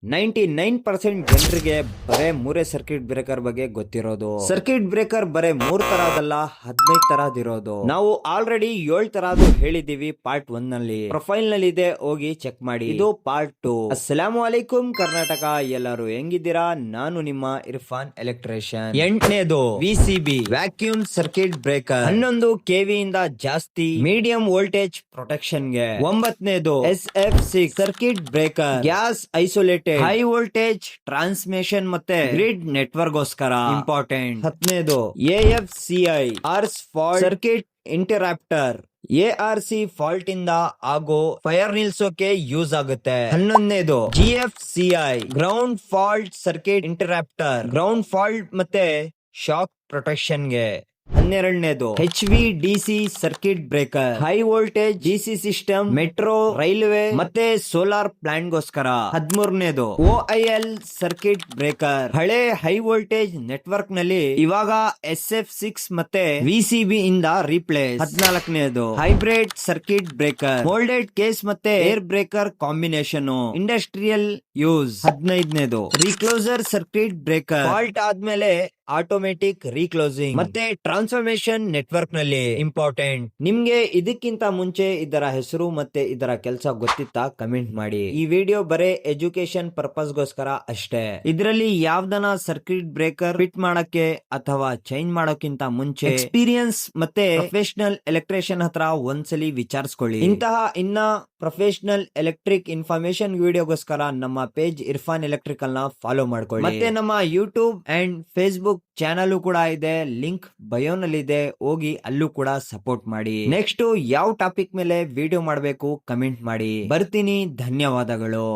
99% ಜನರಿಗೆ ಬರೇ ಮೂರೇ ಸರ್ಕ್ಯೂಟ್ ಬ್ರೇಕರ್ ಬಗ್ಗೆ ಗೊತ್ತಿರೋದು. ಸರ್ಕ್ಯೂಟ್ ಬ್ರೇಕರ್ ಬರೇ 3 ತರದಲ್ಲ, 15 ತರದಿರೋದು. ನಾವು ಆಲ್ರೆಡಿ 7 ತರದ್ದು ಹೇಳಿದೀವಿ ಪಾರ್ಟ್ 1 ನಲ್ಲಿ. ಪ್ರೊಫೈಲ್ ನಲ್ಲಿ ಇದೆ, ಹೋಗಿ ಚೆಕ್ ಮಾಡಿ. ಇದು ಪಾರ್ಟ್ 2. ಅಸ್ಸಲಾಮು ಅಲೈಕುಂ ಕರ್ನಾಟಕ, ಎಲ್ಲರೂ ಹೆಂಗಿದ್ದೀರಾ? ನಾನು ನಿಮ್ಮ ಇರ್ಫಾನ್ ಎಲೆಕ್ಟ್ರಿಷಿಯನ್. 8ನೇದು VCB vacuum circuit breaker, 11 KV ಇಂದ ಜಾಸ್ತಿ ಮೀಡಿಯಂ ವೋಲ್ಟೇಜ್ ಪ್ರೊಟೆಕ್ಷನ್ ಗೆ. 9ನೇದು SF6 circuit breaker, gas isolated high voltage transmission ಮತ್ತೆ ಗ್ರಿಡ್ ನೆಟ್ವರ್ಕ್ ಗೋಸ್ಕರ ಇಂಪಾರ್ಟೆಂಟ್. 10ನೇದು AFCI arc fault circuit interrupter, ARC fault ಇಂದ ಆಗೋ ಫೈರ್ ನಿಲ್ಸೋಕೆ ಯೂಸ್ ಆಗುತ್ತೆ. 11ನೇದು GFCI ground fault circuit interrupter, ground fault ಮತ್ತೆ ಶಾಕ್ ಪ್ರೊಟೆಕ್ಷನ್ ಗೆ. 12ನೇದು HVDC circuit breaker, high voltage DC system, metro, railway ಮತ್ತೆ ಸೋಲಾರ್ ಪ್ಲಾಂಟ್ ಗೋಸ್ಕರ. 13ನೇದು OIL ಸರ್ಕ್ಯೂಟ್ ಬ್ರೇಕರ್, ಹಳೆ ಹೈ ವೋಲ್ಟೇಜ್ ನೆಟ್ವರ್ಕ್ ನಲ್ಲಿ ಇವಾಗ SF6 ಮತ್ತೆ VCB ಇಂದ ರೀಪ್ಲೇಸ್. 14ನೇದು hybrid circuit breaker, moulded case ಮತ್ತೆ air breaker combination, industrial use. 15ನೇದು ರೀಕ್ಲೋಸರ್ ಸರ್ಕ್ಯೂಟ್ ಬ್ರೇಕರ್, ಫಾಲ್ಟ್ ಆದ್ಮೇಲೆ ಆಟೋಮೆಟಿಕ್ ರೀಕ್ಲೋಸಿಂಗ್ ಮತ್ತೆ ಟ್ರಾನ್ಸ್ಫಾರ್ಮೇಶನ್ ನೆಟ್ವರ್ಕ್ ನಲ್ಲಿ ಇಂಪಾರ್ಟೆಂಟ್. ನಿಮ್ಗೆ ಇದಕ್ಕಿಂತ ಮುಂಚೆ ಇದರ ಹೆಸರು ಮತ್ತೆ ಇದರ ಕೆಲಸ ಗೊತ್ತಿತ್ತಾ? ಕಮೆಂಟ್ ಮಾಡಿ. ಈ ವಿಡಿಯೋ ಬರೇ ಎಜುಕೇಶನ್ ಪರ್ಪಸ್ ಗೋಸ್ಕರ ಅಷ್ಟೇ. ಇದರಲ್ಲಿ ಯಾವ್ದನ ಸರ್ಕ್ಯೂಟ್ ಬ್ರೇಕರ್ ಫಿಟ್ ಮಾಡಕ್ಕೆ ಅಥವಾ ಚೇಂಜ್ ಮಾಡೋಕ್ಕಿಂತ ಮುಂಚೆ ಎಕ್ಸ್ಪೀರಿಯನ್ಸ್ ಮತ್ತೆ ಪ್ರೊಫೆಷನಲ್ ಎಲೆಕ್ಟ್ರಿಷಿಯನ್ ಹತ್ರ ಒಂದ್ಸಲಿ ವಿಚಾರಿಸ್ಕೊಳ್ಳಿ. ಇಂತಹ ಇನ್ನ ಪ್ರೊಫೆಷನಲ್ ಎಲೆಕ್ಟ್ರಿಕ್ ಇನ್ಫಾರ್ಮೇಶನ್ ವಿಡಿಯೋಗೋಸ್ಕರ ನಮ್ಮ ಪೇಜ್ ಇರ್ಫಾನ್ ಎಲೆಕ್ಟ್ರಿಕಲ್ ನ ಫಾಲೋ ಮಾಡ್ಕೊಳ್ಳಿ. ಮತ್ತೆ ನಮ್ಮ ಯೂಟ್ಯೂಬ್ ಅಂಡ್ ಫೇಸ್ಬುಕ್ ಚಾನಲ್ ಕೂಡ ಇದೆ, ಲಿಂಕ್ ಬಯೋನಲ್ಲಿ ಇದೆ, ಹೋಗಿ ಅಲ್ಲೂ ಕೂಡ ಸಪೋರ್ಟ್ ಮಾಡಿ. ನೆಕ್ಸ್ಟ್ ಯಾವ ಟಾಪಿಕ್ ಮೇಲೆ ವಿಡಿಯೋ ಮಾಡಬೇಕು ಕಮೆಂಟ್ ಮಾಡಿ. ಬರ್ತೀನಿ, ಧನ್ಯವಾದಗಳು.